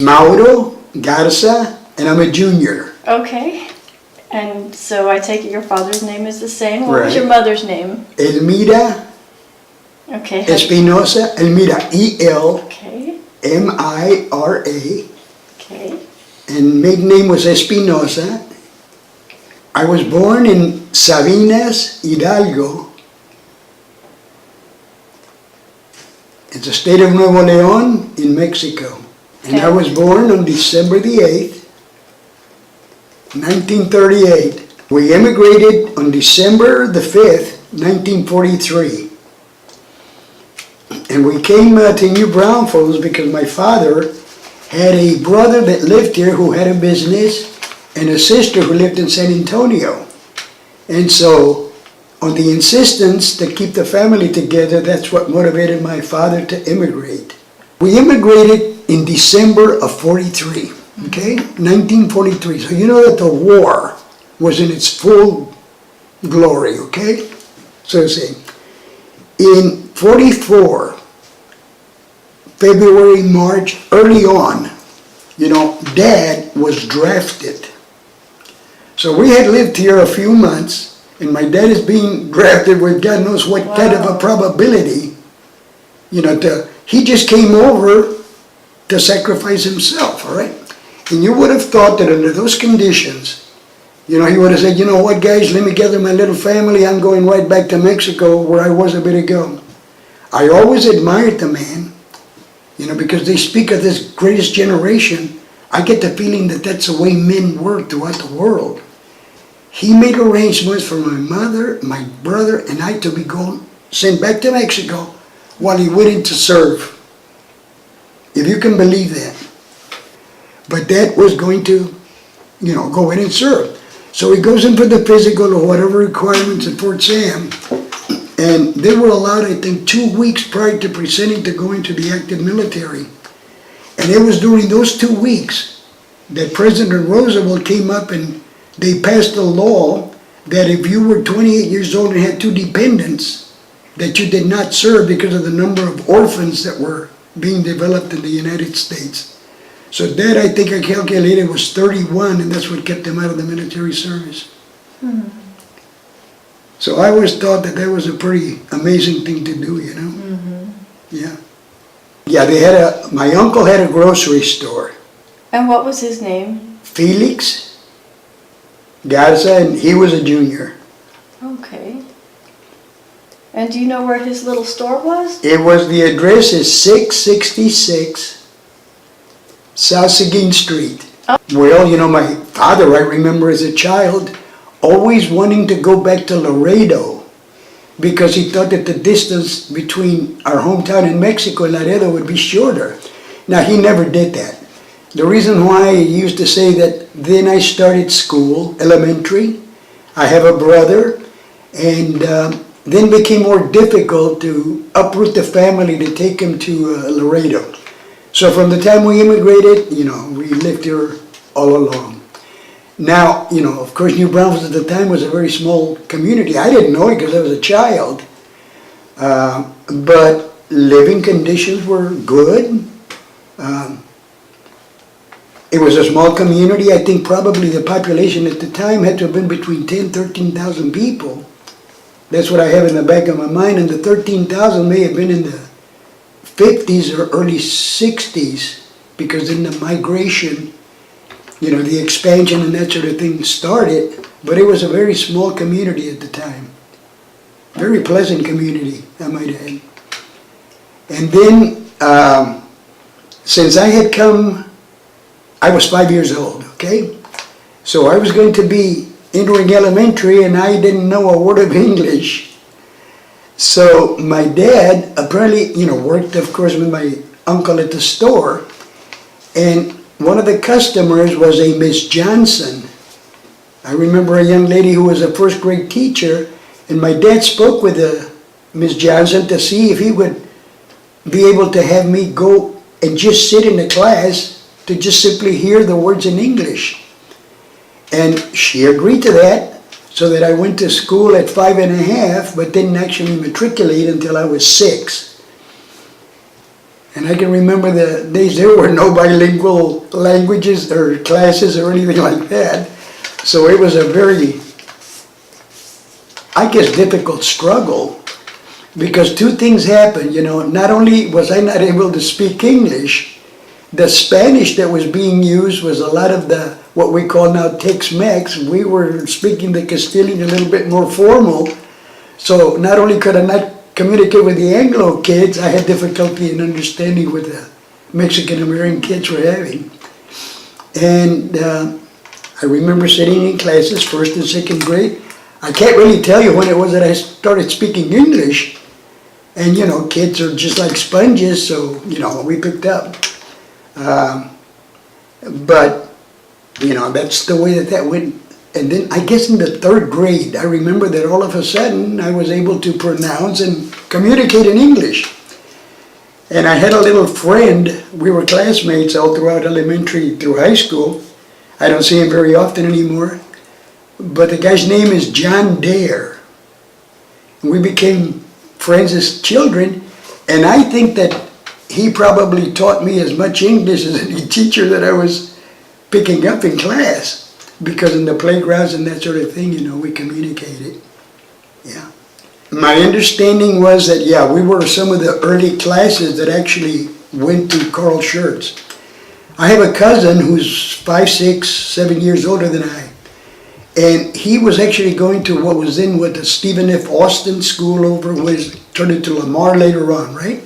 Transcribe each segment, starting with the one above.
Mauro Garza, and I'm a junior. Okay. And so I take it your father's name is the same. What was Right. your mother's name? Elmira Okay. Espinosa, Elmira, E-L-M-I-R-A, Okay. Okay. and maiden name was Espinosa. I was born in Sabinas, Hidalgo. It's the state of Nuevo León in Mexico. And I was born on December the 8th, 1938. We immigrated on December the 5th, 1943. And we came to New Braunfels because my father had a brother that lived here who had a business and a sister who lived in San Antonio. And so, on the insistence to keep the family together, that's what motivated my father to immigrate. We immigrated in December of 43, okay? 1943. So you know that the war was in its full glory, okay? So see, in 44, February, March, early on, Dad was drafted. So we had lived here a few months, and my dad is being drafted with God knows what kind of a probability, he just came over to sacrifice himself, all right? And you would have thought that under those conditions, he would have said, you know what, guys, let me gather my little family, I'm going right back to Mexico where I was a bit ago. I always admired the man, because they speak of this greatest generation. I get the feeling that that's the way men were throughout the world. He made arrangements for my mother, my brother, and I to be sent back to Mexico while he went in to serve. If you can believe that. But Dad was going to, go in and serve. So he goes in for the physical or whatever requirements at Fort Sam. And they were allowed, I think, 2 weeks prior to presenting to go into the active military. And it was during those 2 weeks that President Roosevelt came up and they passed a law that if you were 28 years old and had 2 dependents, that you did not serve because of the number of orphans that were being developed in the United States. So Dad, I think I calculated, was 31, and that's what kept him out of the military service. Mm-hmm. So I always thought that was a pretty amazing thing to do, Mm-hmm. Yeah. Yeah, my uncle had a grocery store. And what was his name? Felix Garza, and he was a junior. Okay. And do you know where his little store was? The address is 666 South Seguin Street. Oh. Well, my father, I remember as a child, always wanting to go back to Laredo because he thought that the distance between our hometown in Mexico and Laredo would be shorter. Now, he never did that. The reason why he used to say that then I started school, elementary, I have a brother, and then it became more difficult to uproot the family to take him to Laredo. So from the time we immigrated, we lived here all along. Now, of course, New Braunfels at the time was a very small community. I didn't know it because I was a child. But living conditions were good. It was a small community. I think probably the population at the time had to have been between 10,000 13,000 people. That's what I have in the back of my mind. And the 13,000 may have been in the 50s or early 60s, because then the migration, the expansion and that sort of thing started. But it was a very small community at the time. Very pleasant community, I might add. And then, since I had come, I was 5 years old, okay? So I was going to be entering elementary and I didn't know a word of English. So my dad apparently, worked, of course, with my uncle at the store. And one of the customers was a Miss Johnson. I remember a young lady who was a first grade teacher, and my dad spoke with Miss Johnson to see if he would be able to have me go and just sit in the class to just simply hear the words in English. And she agreed to that, so that I went to school at 5 1/2, but didn't actually matriculate until I was 6. And I can remember the days there were no bilingual languages or classes or anything like that. So it was a very, I guess, difficult struggle, because two things happened, you know. Not only was I not able to speak English, the Spanish that was being used was a lot of the, what we call now Tex-Mex. We were speaking the Castilian a little bit more formal. So not only could I not communicate with the Anglo kids, I had difficulty in understanding what the Mexican-American kids were having. And I remember sitting in classes, first and second grade. I can't really tell you when it was that I started speaking English. And you know, kids are just like sponges, so you know, we picked up. But you know, that's the way that went. And then I guess in the third grade, I remember that all of a sudden I was able to pronounce and communicate in English. And I had a little friend, we were classmates all throughout elementary through high school. I don't see him very often anymore. But the guy's name is John Dare. We became friends as children, and I think that he probably taught me as much English as any teacher that I was picking up in class. Because in the playgrounds and that sort of thing, you know, we communicated. Yeah. My understanding was that, yeah, we were some of the early classes that actually went to Carl Schurz. I have a cousin who's 5, 6, 7 years older than I. And he was actually going to what was then what the Stephen F. Austin School over was turned into Lamar later on, right?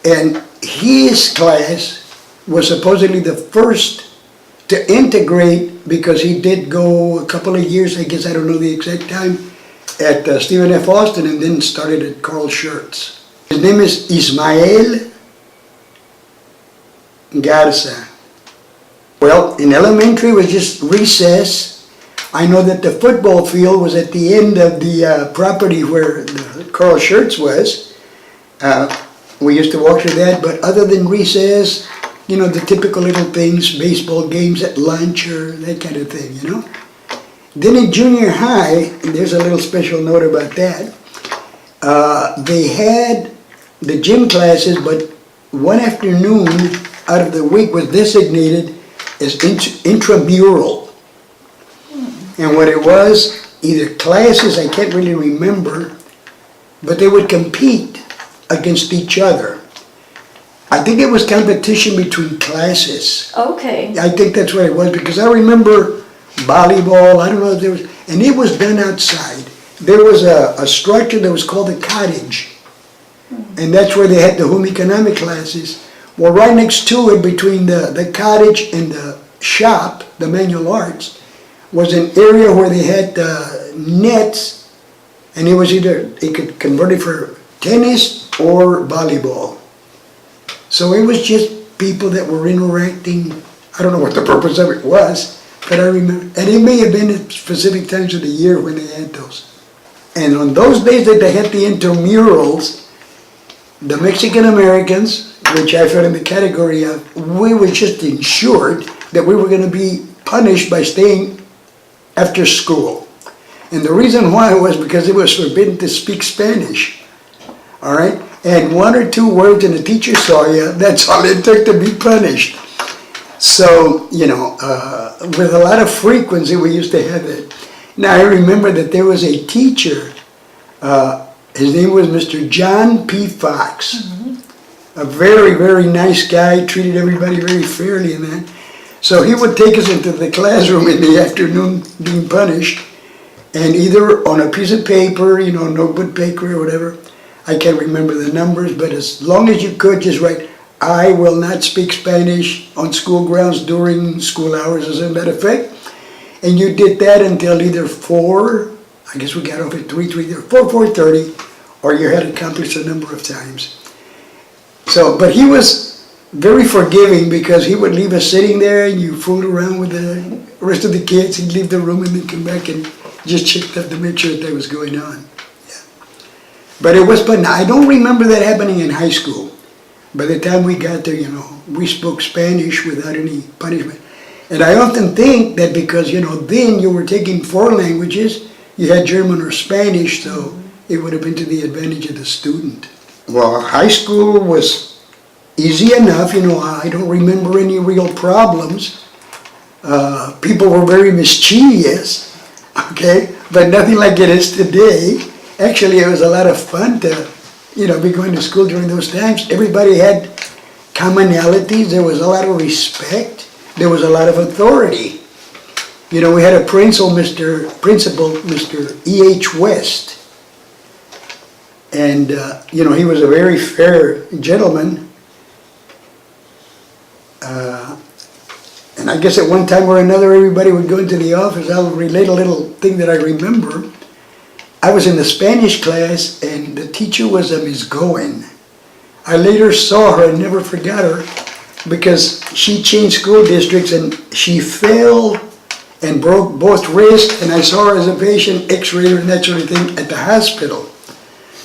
And his class was supposedly the first to integrate, because he did go a couple of years, I guess, I don't know the exact time, at Stephen F. Austin, and then started at Carl Schurz. His name is Ismael Garza. Well, in elementary it was just recess. I know that the football field was at the end of the property where the Carl Schurz was. We used to walk through that, but other than recess, you know, the typical little things, baseball games at lunch or that kind of thing, you know. Then in junior high, and there's a little special note about that, they had the gym classes, but one afternoon out of the week was designated as intramural. And what it was, either classes, I can't really remember, but they would compete against each other. I think it was competition between classes. Okay. I think that's what it was, because I remember volleyball, I don't know if there was, and it was done outside. There was a structure that was called a cottage, and that's where they had the home economic classes. Well, right next to it, between the cottage and the shop, the manual arts, was an area where they had nets, and it was either, they could convert it for tennis or volleyball. So it was just people that were interacting. I don't know what the purpose of it was, but I remember, and it may have been at specific times of the year when they had those. And on those days that they had the intramurals, the Mexican Americans, which I fell in the category of, we were just ensured that we were going to be punished by staying after school. And the reason why was because it was forbidden to speak Spanish. All right? And one or two words and the teacher saw you, that's all it took to be punished. So, you know, with a lot of frequency we used to have it. Now I remember that there was a teacher, his name was Mr. John P. Fox. Mm-hmm. A very, very nice guy, treated everybody very fairly in that. So he would take us into the classroom in the afternoon being punished, and either on a piece of paper, you know, notebook paper or whatever, I can't remember the numbers, but as long as you could, just write, I will not speak Spanish on school grounds during school hours, or something to that effect. And you did that until either 4, I guess we got off at 4:30, or you had accomplished a number of times. So, but he was very forgiving, because he would leave us sitting there and you fooled around with the rest of the kids. He'd leave the room and then come back and just checked up to make sure that was going on. But it was fun. I don't remember that happening in high school. By the time we got there, you know, we spoke Spanish without any punishment. And I often think that because, you know, then you were taking 4 languages, you had German or Spanish, so it would have been to the advantage of the student. Well, high school was easy enough, I don't remember any real problems. People were very mischievous, okay, but nothing like it is today. Actually, it was a lot of fun to, be going to school during those times. Everybody had commonalities, there was a lot of respect, there was a lot of authority. We had a principal, Mr. E.H. West. And, he was a very fair gentleman. And I guess at one time or another, everybody would go into the office. I'll relate a little thing that I remember. I was in the Spanish class, and the teacher was a Miss Goen. I later saw her and never forgot her because she changed school districts and she fell and broke both wrists, and I saw her as a patient, x-rayed her and that sort of thing at the hospital.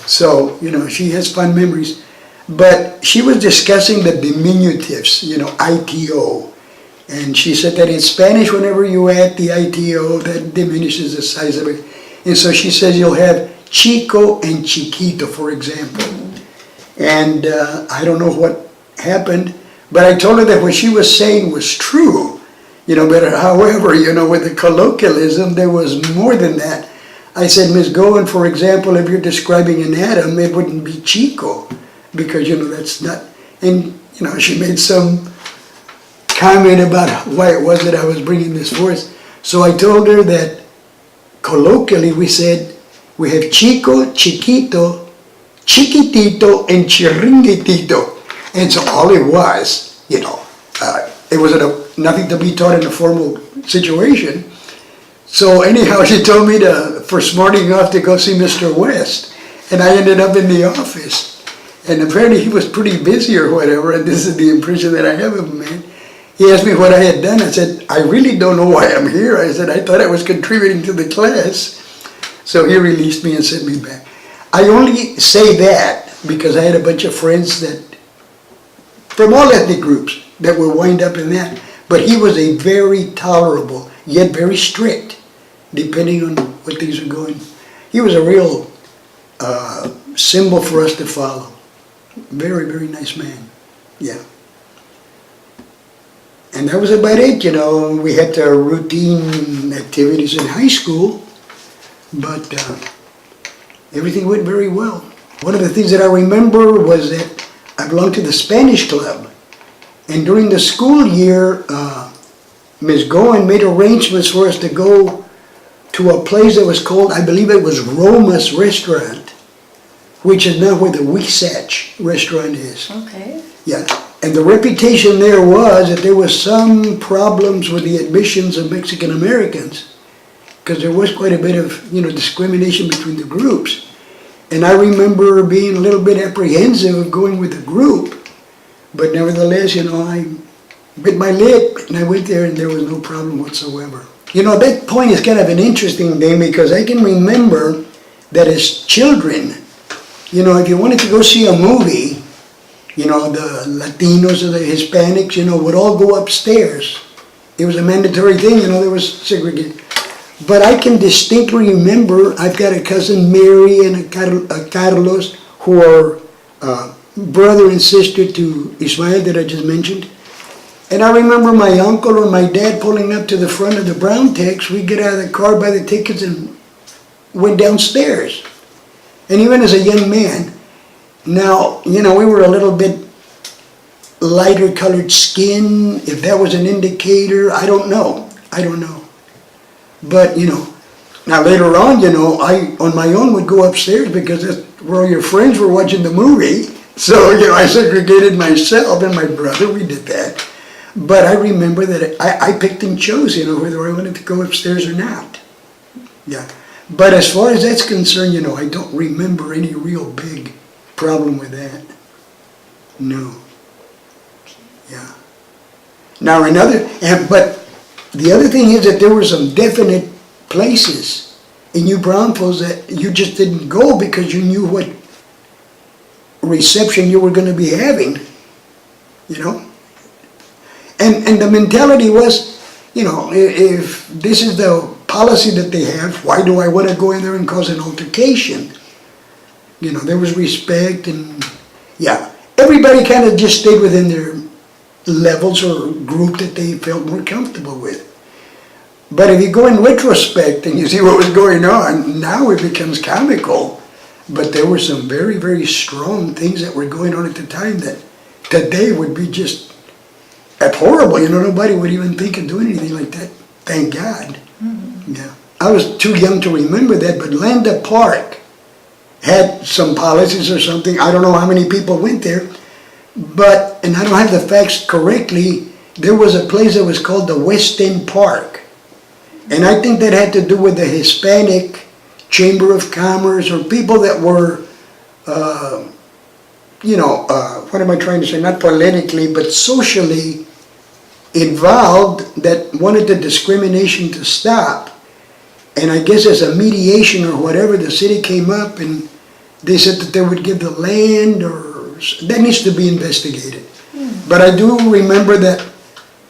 So, she has fond memories. But she was discussing the diminutives, ITO. And she said that in Spanish, whenever you add the ITO, that diminishes the size of it. And so she says you'll have chico and chiquito, for example. And I don't know what happened, but I told her that what she was saying was true. But however, with the colloquialism, there was more than that. I said, Ms. Goen, for example, if you're describing an atom, it wouldn't be chico, because, that's not, and, she made some comment about why it was that I was bringing this forth. So I told her that colloquially we said, we have chico, chiquito, chiquitito, and chiringuitito. And so all it was, it was nothing to be taught in a formal situation. So anyhow, she told me for smarting off to go see Mr. West. And I ended up in the office. And apparently he was pretty busy or whatever, and this is the impression that I have of him, man. He asked me what I had done. I said, I really don't know why I'm here. I said, I thought I was contributing to the class. So he released me and sent me back. I only say that because I had a bunch of friends from all ethnic groups that were wind up in that. But he was a very tolerable, yet very strict, depending on what things are going. He was a real symbol for us to follow. Very, very nice man. Yeah. And that was about it, We had our routine activities in high school, but everything went very well. One of the things that I remember was that I belonged to the Spanish club. And during the school year, Ms. Goen made arrangements for us to go to a place that was called, I believe it was Roma's Restaurant, which is now where the Wasatch restaurant is. Okay. Yeah. And the reputation there was that there was some problems with the admissions of Mexican Americans, because there was quite a bit of, discrimination between the groups. And I remember being a little bit apprehensive of going with the group, but nevertheless, I bit my lip and I went there and there was no problem whatsoever. That point is kind of an interesting thing because I can remember that as children, if you wanted to go see a movie, the Latinos or the Hispanics, would all go upstairs. It was a mandatory thing, there was segregation. But I can distinctly remember, I've got a cousin Mary and a Carlos who are brother and sister to Ismael that I just mentioned. And I remember my uncle or my dad pulling up to the front of the Brown Tex. We get out of the car, buy the tickets, and went downstairs. And even as a young man, now, we were a little bit lighter colored skin. If that was an indicator, I don't know. But, now later on, I, on my own, would go upstairs because that's where all your friends were watching the movie. So, I segregated myself and my brother, we did that. But I remember that I picked and chose, whether I wanted to go upstairs or not. Yeah. But as far as that's concerned, I don't remember any real big problem with that. No. Yeah. Now but the other thing is that there were some definite places in New Braunfels that you just didn't go because you knew what reception you were going to be having, And the mentality was, if this is the policy that they have, why do I want to go in there and cause an altercation? There was respect and, yeah. everybody kind of just stayed within their levels or group that they felt more comfortable with. But if you go in retrospect and you see what was going on, now it becomes comical. But there were some very, very strong things that were going on at the time that today would be just abhorrible. You know, nobody would even think of doing anything like that. Thank God. Mm-hmm. Yeah. I was too young to remember that, but Landa Park had some policies or something. I don't know how many people went there, but, and I don't have the facts correctly, there was a place that was called the West End Park. And I think that had to do with the Hispanic Chamber of Commerce or people that were, what am I trying to say? Not politically, but socially involved that wanted the discrimination to stop. And I guess as a mediation or whatever, the city came up and they said that they would give the land, or that needs to be investigated. But I do remember that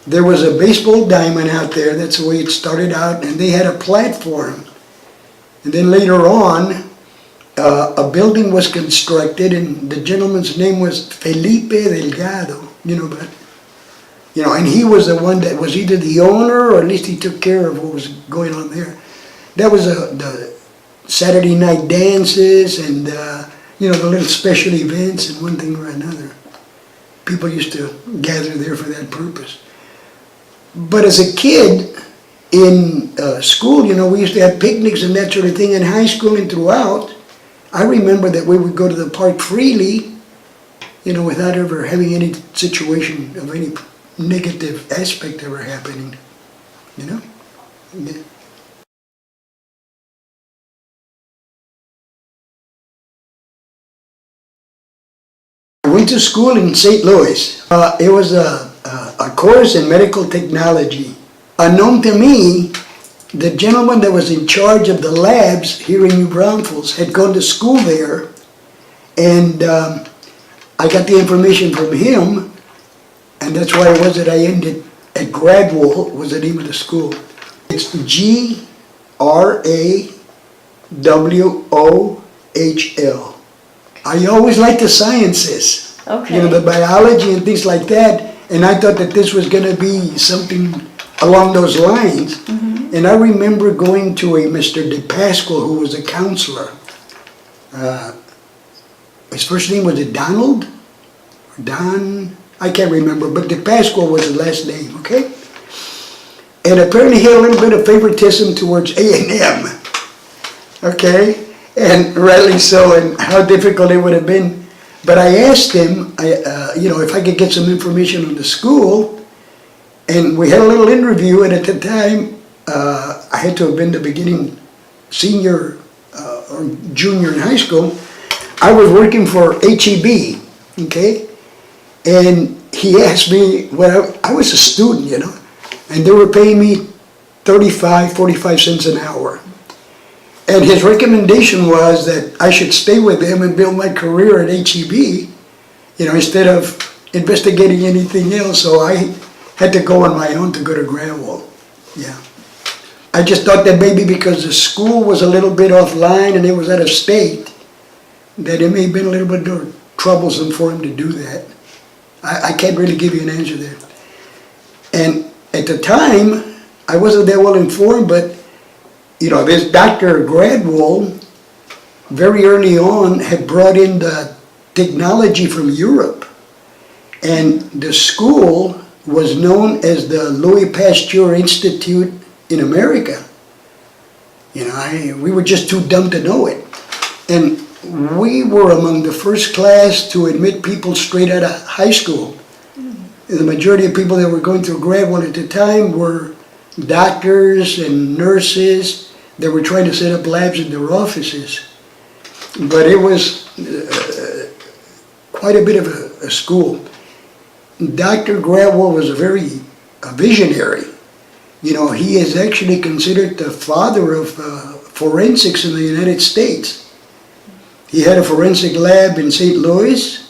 there was a baseball diamond out there. That's the way it started out, and they had a platform. And then later on, a building was constructed, and the gentleman's name was Felipe Delgado. And he was the one that was either the owner, or at least he took care of what was going on there. That was the Saturday night dances and the little special events and one thing or another. People used to gather there for that purpose. But as a kid in school, we used to have picnics and that sort of thing in high school and throughout. I remember that we would go to the park freely, without ever having any situation of any negative aspect ever happening, Yeah. I went to school in St. Louis. It was a course in medical technology. Unknown to me, the gentleman that was in charge of the labs here in New Braunfels had gone to school there, and I got the information from him, and that's why it was that I ended at Gradwell, was the name of the school. It's GRAWOHL. I always liked the sciences, Okay. The biology and things like that, and I thought that this was going to be something along those lines. Mm-hmm. And I remember going to a Mr. DePasquale, who was a counselor. His first name was Donald? Don? I can't remember, but DePasquale was the last name, okay? And apparently he had a little bit of favoritism towards A&M, okay? And rightly so, and how difficult it would have been. But I asked him, if I could get some information on the school, and we had a little interview, and at the time, I had to have been the beginning senior or junior in high school. I was working for HEB, okay? And he asked me, I was a student, and they were paying me 45 cents an hour. And his recommendation was that I should stay with them and build my career at HEB, instead of investigating anything else. So I had to go on my own to go to Gradwell. Yeah. I just thought that maybe because the school was a little bit offline and it was out of state, that it may have been a little bit more troublesome for him to do that. I can't really give you an answer there. And at the time, I wasn't that well informed, but this Dr. Gradwell, very early on, had brought in the technology from Europe. And the school was known as the Louis Pasteur Institute in America. We were just too dumb to know it. And we were among the first class to admit people straight out of high school. The majority of people that were going through Gradwell at the time were doctors and nurses that were trying to set up labs in their offices. But it was quite a bit of a school. Dr. Gradwell was a visionary. He is actually considered the father of forensics in the United States. He had a forensic lab in St. Louis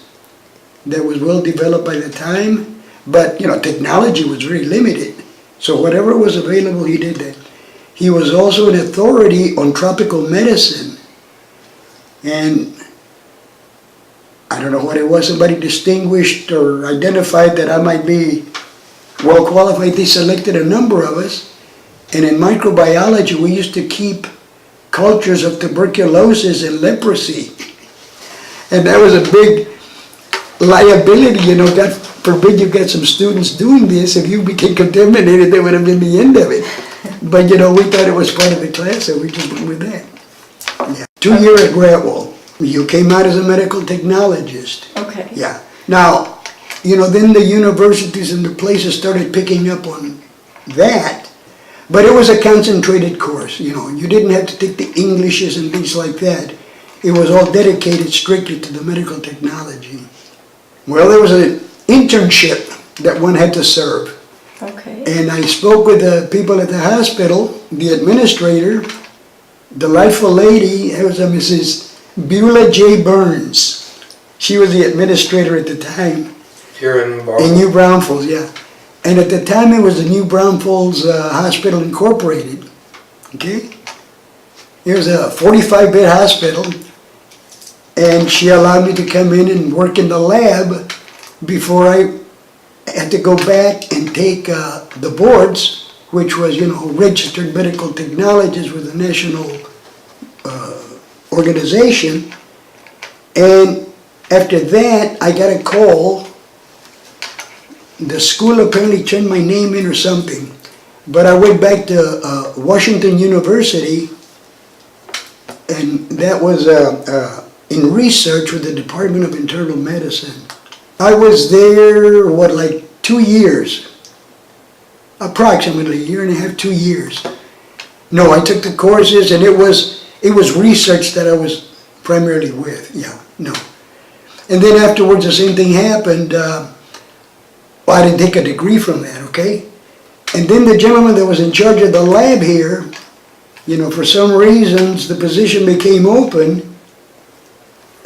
that was well developed by the time, but technology was very limited. So whatever was available, he did that. He was also an authority on tropical medicine. And I don't know what it was, somebody distinguished or identified that I might be well qualified. They selected a number of us. And in microbiology, we used to keep cultures of tuberculosis and leprosy. And that was a big liability, you know, God forbid you get some students doing this. If you became contaminated, that would have been the end of it. But, you know, we thought it was part of the class, so we just went with that. Yeah. 2 years at Gratwell. You came out as a medical technologist. Okay. Yeah. Now, you know, then the universities and the places started picking up on that. But it was a concentrated course, you know. You didn't have to take the Englishes and things like that. It was all dedicated strictly to the medical technology. Well, there was an internship that one had to serve. Okay. And I spoke with the people at the hospital, the administrator, delightful lady. It was a Mrs. Beulah J. Burns. She was the administrator at the time. Here in In Braunfels. New Braunfels, yeah. And at the time it was the New Braunfels Hospital Incorporated, okay? It was a 45-bed hospital, and she allowed me to come in and work in the lab before I had to go back and take the boards, which was, you know, registered medical technologist with a national organization. And after that, I got a call. The school apparently turned my name in or something, but I went back to Washington University, and that was in research with the Department of Internal Medicine. I was there, like 2 years, approximately a year and a half, 2 years. No, I took the courses, and it was research that I was primarily with, yeah, no. And then afterwards, the same thing happened. Well, I didn't take a degree from that, okay? And then the gentleman that was in charge of the lab here, you know, for some reasons, the position became open,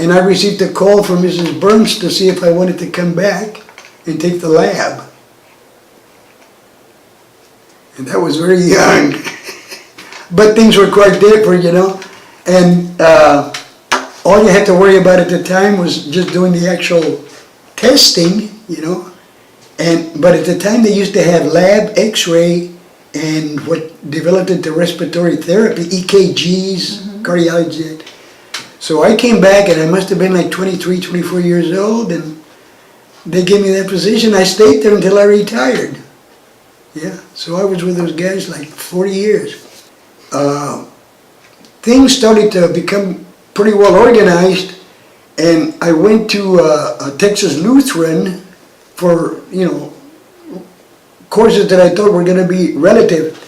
and I received a call from Mrs. Burns to see if I wanted to come back and take the lab. And that was very young. But things were quite different, you know? And all you had to worry about at the time was just doing the actual testing, you know? But at the time they used to have lab, X-ray, and what developed into respiratory therapy, EKGs, cardiology. So I came back, and I must have been like 23, 24 years old, and they gave me that position. I stayed there until I retired. Yeah, so I was with those guys like 40 years. Things started to become pretty well organized, and I went to Texas Lutheran for, you know, courses that I thought were going to be relative.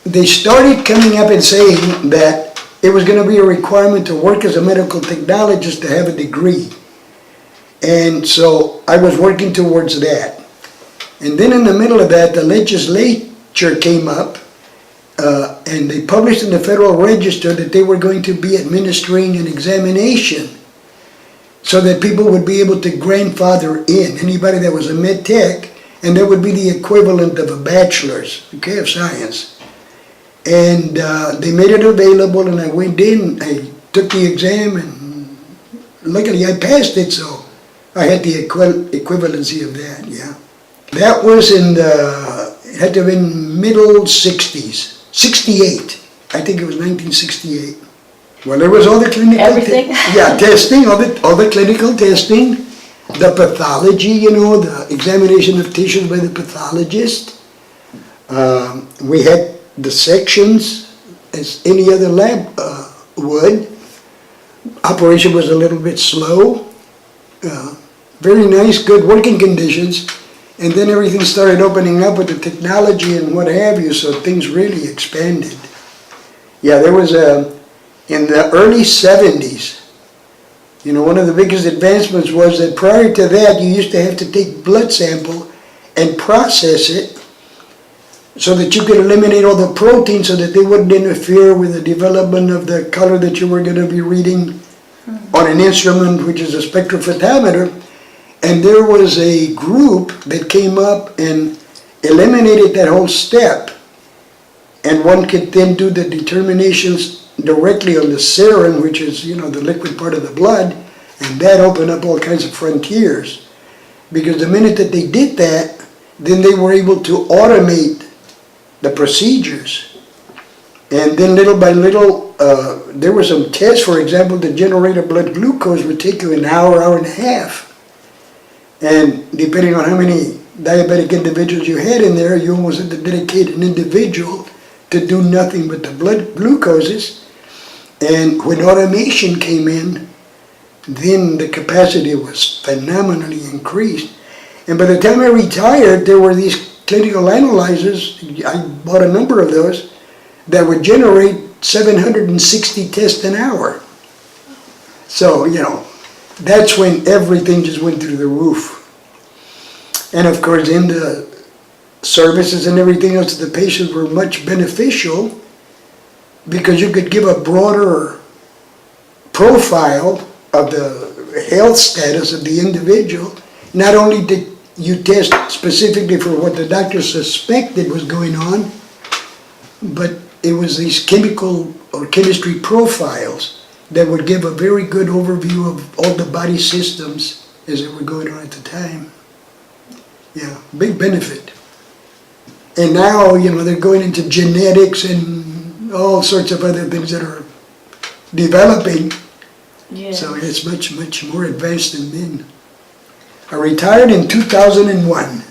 They started coming up and saying that it was going to be a requirement to work as a medical technologist to have a degree. And so I was working towards that. And then in the middle of that, the legislature came up and they published in the Federal Register that they were going to be administering an examination so that people would be able to grandfather in anybody that was a med tech, and that would be the equivalent of a bachelor's, okay, of science. And they made it available, and I went in, I took the exam, and luckily I passed it, so I had the equivalency of that, yeah. That was in the, it had to have been middle 60s, 68, I think it was 1968. Well, there was all the clinical Everything? testing, all the clinical testing, the pathology, you know, the examination of tissues by the pathologist. We had the sections as any other lab would. Operation was a little bit slow. Very nice, good working conditions. And then everything started opening up with the technology and what have you, so things really expanded. Yeah, there was in the early 70s, you know, one of the biggest advancements was that prior to that, you used to have to take blood sample and process it so that you could eliminate all the proteins so that they wouldn't interfere with the development of the color that you were going to be reading on an instrument, which is a spectrophotometer. And there was a group that came up and eliminated that whole step, and one could then do the determinations directly on the serum, which is, you know, the liquid part of the blood, And that opened up all kinds of frontiers. Because the minute that they did that, then they were able to automate the procedures. And then little by little, there were some tests, for example, to generate a blood glucose would take you an hour, hour and a half. And depending on how many diabetic individuals you had in there, you almost had to dedicate an individual to do nothing but the blood glucoses. And when automation came in, then the capacity was phenomenally increased. And by the time I retired, there were these clinical analyzers, I bought a number of those, that would generate 760 tests an hour. So, that's when everything just went through the roof. And of course, in the services and everything else to the patients were much beneficial because you could give a broader profile of the health status of the individual. Not only did you test specifically for what the doctor suspected was going on, but it was these chemical or chemistry profiles that would give a very good overview of all the body systems as they were going on at the time. Yeah, big benefit. And now, they're going into genetics and all sorts of other things that are developing. Yes. So it's much, much more advanced than then. I retired in 2001.